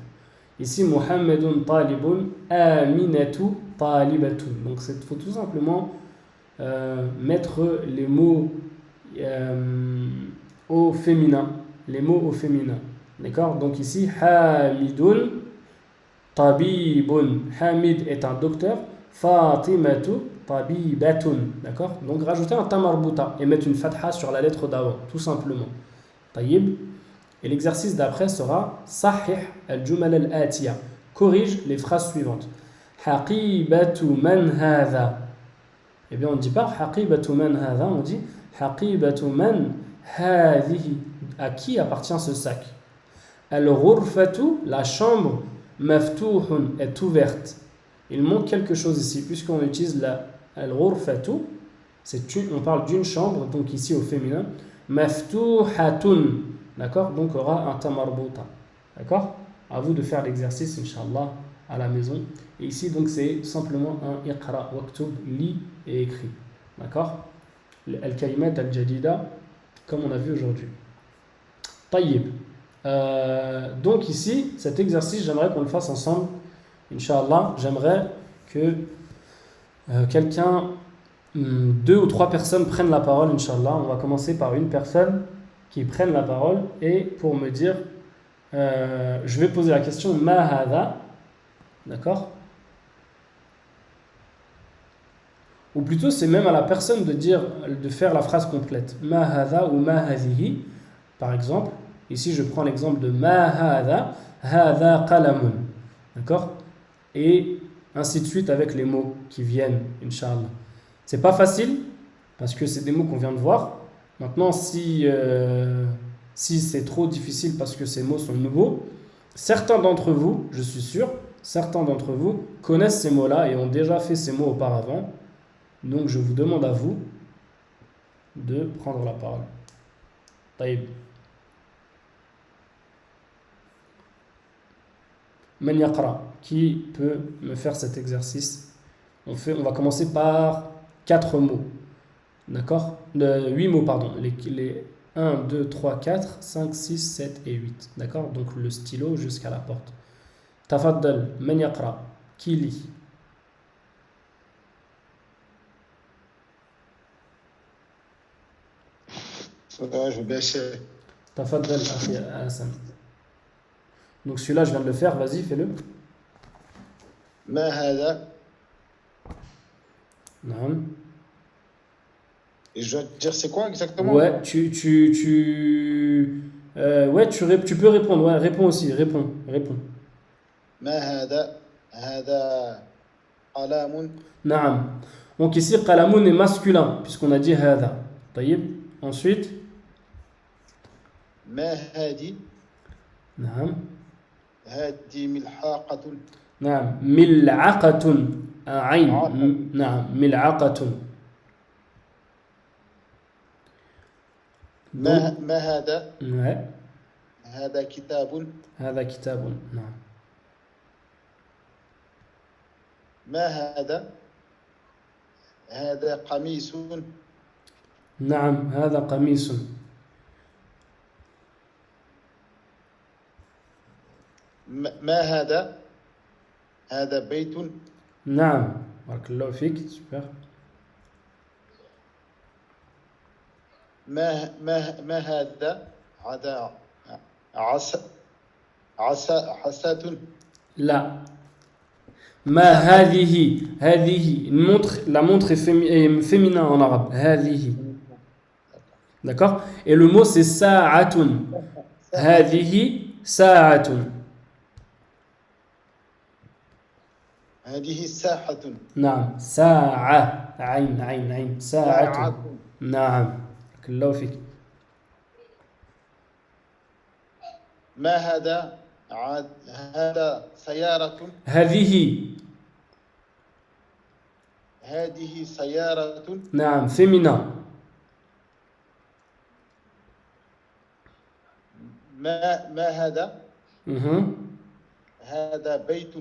[SPEAKER 1] Ici, Muhammadun talibun, Aminatu talibatun. Donc, il faut tout simplement mettre les mots au féminin. Les mots au féminin. D'accord? Donc, ici, Hamidun tabibun. Hamid est un docteur. Fatimatu tabibatun. D'accord? Donc, rajouter un tamarbuta et mettre une fatha sur la lettre d'avant, tout simplement. Taïb. Et l'exercice d'après sera Sahih al-Jumal al-Atiya. Corrige les phrases suivantes. Haqibatu man hadha. Eh bien, on ne dit pas Haqibatu man hadha, on dit Haqibatu man hadhihi. À qui appartient ce sac? Al-Ghurfatu, la chambre, maftuhun, est ouverte. Il manque quelque chose ici, puisqu'on utilise la Al-Ghurfatu, on parle d'une chambre, donc ici au féminin. Maftuhatun. D'accord? Donc, il y aura un tamarbuta. D'accord? À vous de faire l'exercice, Inch'Allah, à la maison. Et ici, donc, c'est simplement un iqra, waktub, lit et écrit. D'accord? Al-kalimat al-jadida, comme on a vu aujourd'hui. Tayyib. Donc, ici, cet exercice, j'aimerais qu'on le fasse ensemble. Inch'Allah, j'aimerais que quelqu'un, 2 ou 3 personnes prennent la parole, Inch'Allah. On va commencer par une personne qui prenne la parole et pour me dire, je vais poser la question ma hadha, d'accord? Ou plutôt c'est même à la personne de faire la phrase complète. Ma hadha ou ma hadhihi, par exemple. Ici je prends l'exemple de ma hadha, hadha qalamun, d'accord? Et ainsi de suite avec les mots qui viennent, Inch'Allah. C'est pas facile parce que c'est des mots qu'on vient de voir. Maintenant, si c'est trop difficile parce que ces mots sont nouveaux, certains d'entre vous, je suis sûr, certains d'entre vous connaissent ces mots-là et ont déjà fait ces mots auparavant. Donc, je vous demande à vous de prendre la parole. Taïb. Man yaqra, qui peut me faire cet exercice? On va commencer par 4 mots. D'accord? 8 mots, pardon. Les 1, 2, 3, 4, 5, 6, 7 et 8. D'accord? Donc le stylo jusqu'à la porte. Tafaddal, man yaqra. Qui lit?
[SPEAKER 2] Je vais baisser.
[SPEAKER 1] Tafaddal, Akhi Hassan. Donc celui-là, je viens de le faire. Vas-y, fais-le.
[SPEAKER 2] Ma hadha.
[SPEAKER 1] Naam.
[SPEAKER 2] Et je dois te dire c'est quoi exactement?
[SPEAKER 1] Ouais, tu peux répondre. Ouais, réponds aussi. Réponds.
[SPEAKER 2] Ma hadha. Hadha qalamun.
[SPEAKER 1] Naam. Donc ici, qalamun est masculin, puisqu'on a dit hadha. Taïb. Ensuite.
[SPEAKER 2] Ma hadi.
[SPEAKER 1] Naam.
[SPEAKER 2] Hadi milhaqatun.
[SPEAKER 1] نعم ملعقة عين نعم ملعقة
[SPEAKER 2] ما هذا؟
[SPEAKER 1] ouais.
[SPEAKER 2] هذا كتاب.
[SPEAKER 1] هذا كتاب نعم.
[SPEAKER 2] ما هذا؟ هذا قميص.
[SPEAKER 1] نعم هذا قميص.
[SPEAKER 2] ما هذا؟ هذا بيت.
[SPEAKER 1] نعم بارك الله فيك سوبر.
[SPEAKER 2] ما هذا؟ هذا حساة.
[SPEAKER 1] لا. ما هذه la montre est féminin en arabe. هذه. D'accord? Et le mot c'est sa'atun. هذه ساعة.
[SPEAKER 2] هذه ساحة.
[SPEAKER 1] نعم ساعة عين ساعة. نعم بارك الله فيك.
[SPEAKER 2] ما هذا؟ هذا سيارة.
[SPEAKER 1] هذه
[SPEAKER 2] سيارة.
[SPEAKER 1] نعم féminin.
[SPEAKER 2] ما هذا هذا بيت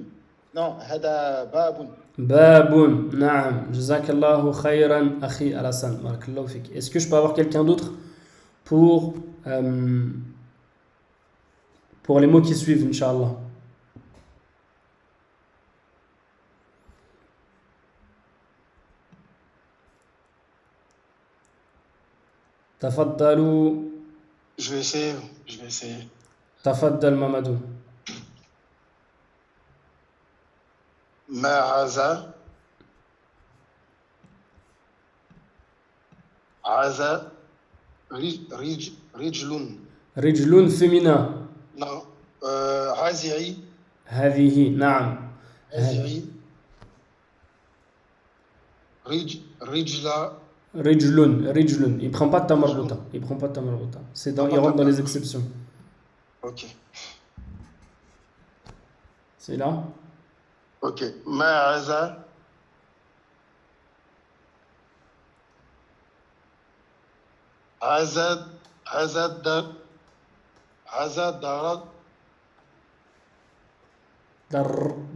[SPEAKER 2] non هذا باب
[SPEAKER 1] باب نعم جزاك الله خيرا أخي Alassane بارك الله فيك. Est-ce que je peux avoir quelqu'un d'autre pour les mots qui suivent Inch'Allah. تفضلوا.
[SPEAKER 2] Je vais essayer.
[SPEAKER 1] تفضل مامادو.
[SPEAKER 2] ما عزا
[SPEAKER 1] رجل féminin.
[SPEAKER 2] non هذه
[SPEAKER 1] هذه نعم.
[SPEAKER 2] هذه
[SPEAKER 1] رجل il prend pas de tamarbuta. C'est il rentre dans les exceptions.
[SPEAKER 2] Ok.
[SPEAKER 1] C'est là.
[SPEAKER 2] Ok. ما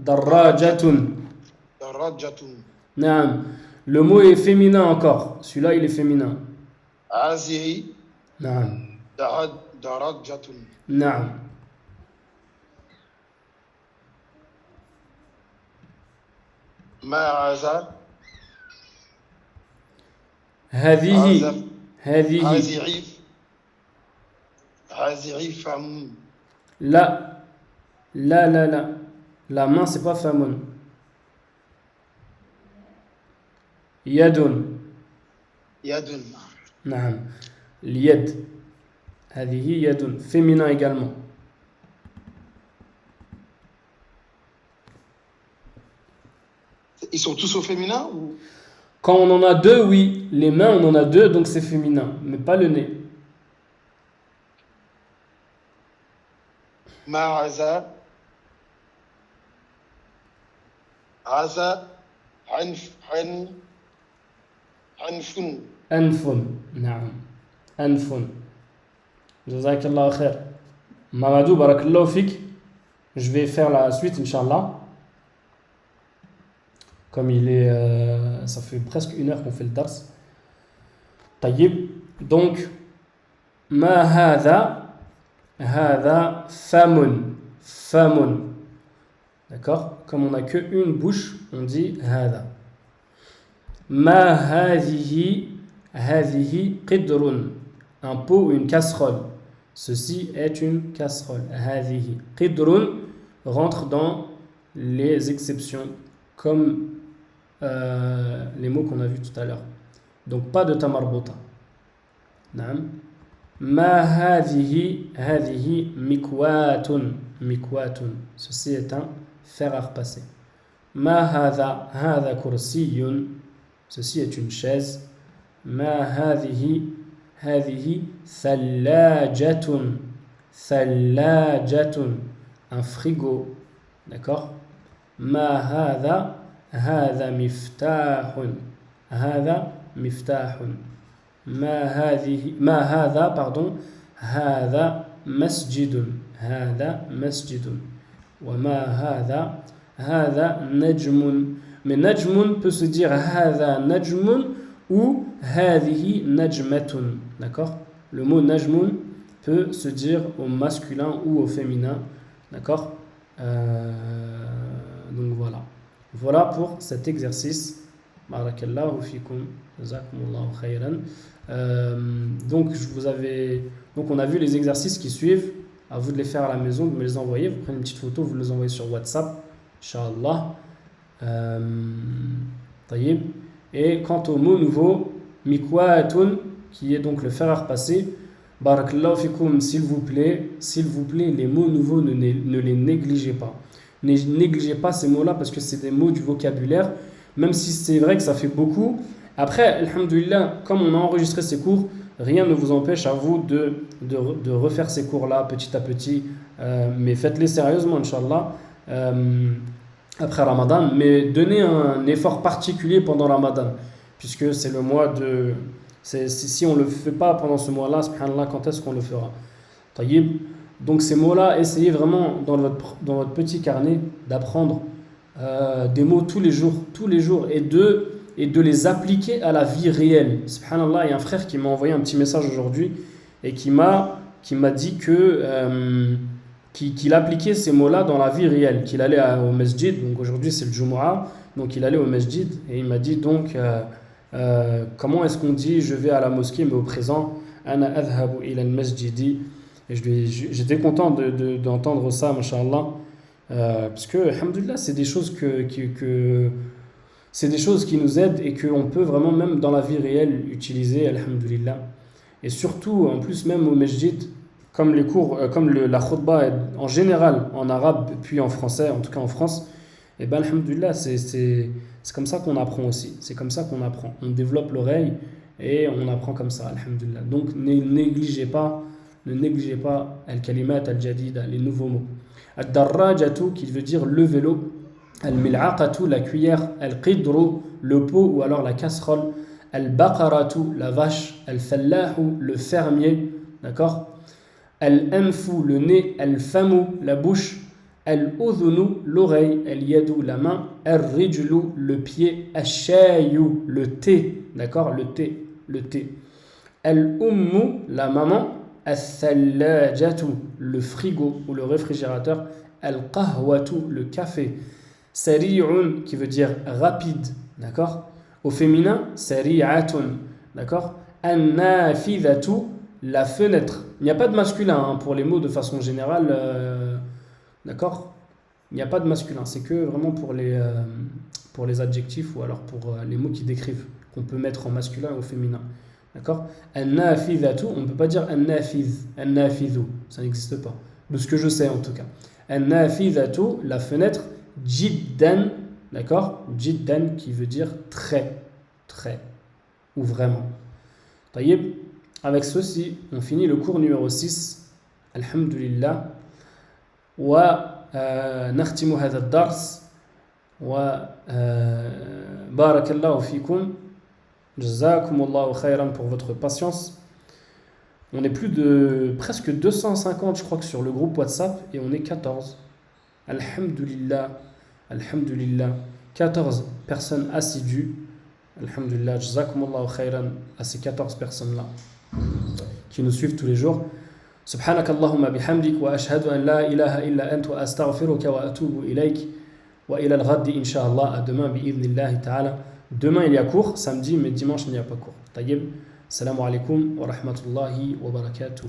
[SPEAKER 1] دراجة. نعم. Le mot est féminin encore. Celui-là, il est féminin.
[SPEAKER 2] هذه
[SPEAKER 1] نعم.
[SPEAKER 2] دراجة.
[SPEAKER 1] نعم.
[SPEAKER 2] ما عزا
[SPEAKER 1] هذه
[SPEAKER 2] فم.
[SPEAKER 1] لا la main c'est pas famun. يد. نعم. اليد هذه يد féminin également.
[SPEAKER 2] Ils sont tous au féminin ou...
[SPEAKER 1] Quand on en a deux, oui. Les mains, on en a deux, donc c'est féminin, mais pas le nez.
[SPEAKER 2] ما عزا
[SPEAKER 1] أنف. نعم. أنف. جزاك الله خير. Mamadou, barakallahu fik. Je vais faire la suite, Inch'Allah. Comme il est, ça fait presque 1 heure qu'on fait le dars. Taïb. Donc, ma hada famun. D'accord? Comme on n'a qu'une bouche, on dit hada. Ma hadihi qidrun. Un pot ou une casserole. Ceci est une casserole. Hadihi qidrun rentre dans les exceptions comme les mots qu'on a vus tout à l'heure. Donc pas de tamarbuta. Naam. Ma hadihi mikwatun. Ceci est un fer à repasser. Ma hadha kursiyun. Ceci est une chaise. Ma hadihi thallajatun. Un frigo. D'accord? Ma هذا مفتاح. هذا مسجد. وما هذا نجم. Mais najmun peut se dire هذا نجم ou هذه نجمة. D'accord? Le mot najmun peut se dire au masculin ou au féminin. D'accord? Donc voilà. Voilà pour cet exercice. Barakallahu fikum. Jazakumullahu khayran. Donc on a vu les exercices qui suivent. À vous de les faire à la maison, de me les envoyer. Vous prenez une petite photo, vous les envoyez sur WhatsApp. Inch'Allah. Taïb. Et quant au mot nouveau, mikwatun, qui est donc le fer à repasser. Barakallahu fikum, s'il vous plaît, les mots nouveaux, ne les négligez pas. Ne négligez pas ces mots-là parce que c'est des mots du vocabulaire, même si c'est vrai que ça fait beaucoup. Après, alhamdoulilah, comme on a enregistré ces cours, rien ne vous empêche à vous de refaire ces cours-là petit à petit, mais faites-les sérieusement, Inch'Allah, après Ramadan, mais donnez un effort particulier pendant Ramadan, puisque c'est le mois de... si on ne le fait pas pendant ce mois-là, subhanallah, quand est-ce qu'on le fera? Taïb. Donc ces mots-là, essayez vraiment dans votre petit carnet d'apprendre des mots tous les jours et de les appliquer à la vie réelle. Subhanallah, il y a un frère qui m'a envoyé un petit message aujourd'hui et qui m'a dit qu'il appliquait ces mots-là dans la vie réelle, qu'il allait au masjid, donc aujourd'hui c'est le Jumu'ah, donc il allait au masjid et il m'a dit donc comment est-ce qu'on dit je vais à la mosquée mais au présent ana adhabu ila al-masjidi, et j'étais content d'entendre ça, mashallah, parce que alhamdulillah c'est des choses c'est des choses qui nous aident et qu'on peut vraiment même dans la vie réelle utiliser, alhamdulillah. Et surtout en plus même au masjid, comme les cours, la khutbah en général en arabe puis en français, en tout cas en France, et ben alhamdulillah c'est comme ça qu'on apprend aussi, c'est comme ça qu'on apprend, on développe l'oreille et on apprend comme ça, alhamdulillah. Donc ne négligez pas al-kalimat al-jadida, les nouveaux mots. Ad-darrajatu qui veut dire le vélo, al-mil'aqatu la cuillère, al-qidru le pot ou alors la casserole, al-baqaratu la vache, al-fallahu le fermier, d'accord, al-anfu le nez, al-famu la bouche, al-udhunu l'oreille, al-yadu la main, al-rijlu le pied, al-shayu le thé, d'accord, le thé, al-ummu la maman, al-thallajatu le frigo ou le réfrigérateur, al-qahwatu le café, sari'un qui veut dire rapide, d'accord, au féminin sari'atun, d'accord, an-nafidhatu la fenêtre. Il n'y a pas de masculin pour les mots de façon générale, d'accord, il n'y a pas de masculin, c'est que vraiment pour les adjectifs ou alors pour les mots qui décrivent, qu'on peut mettre en masculin ou au féminin, d'accord. An-nafidhatu, on ne peut pas dire an-nafidhu, ça n'existe pas, de ce que je sais en tout cas. An-nafidhatu la fenêtre, jiddan, d'accord, jiddan qui veut dire très ou vraiment. Taïeb, avec ceci on finit le cours numéro 6, alhamdulillah, wa nakhtimu hadha ad-dars wa barakallahu fikum, jazakumullahu khayran pour votre patience. On est plus de presque 250 je crois que sur le groupe WhatsApp et on est 14, alhamdulillah, 14 personnes assidues, alhamdulillah, jazakumullahu khayran à ces 14 personnes là qui nous suivent tous les jours. سبحانك اللهم بحمدك وأشهد أن لا إله إلا أنت وأستغفرك وأتوب إليك وإلى الغد إن شاء الله. À demain بإذن الله تعالى. Demain il y a cours, samedi, mais dimanche il n'y a pas cours. طيب, السلام عليكم ورحمة الله وبركاته.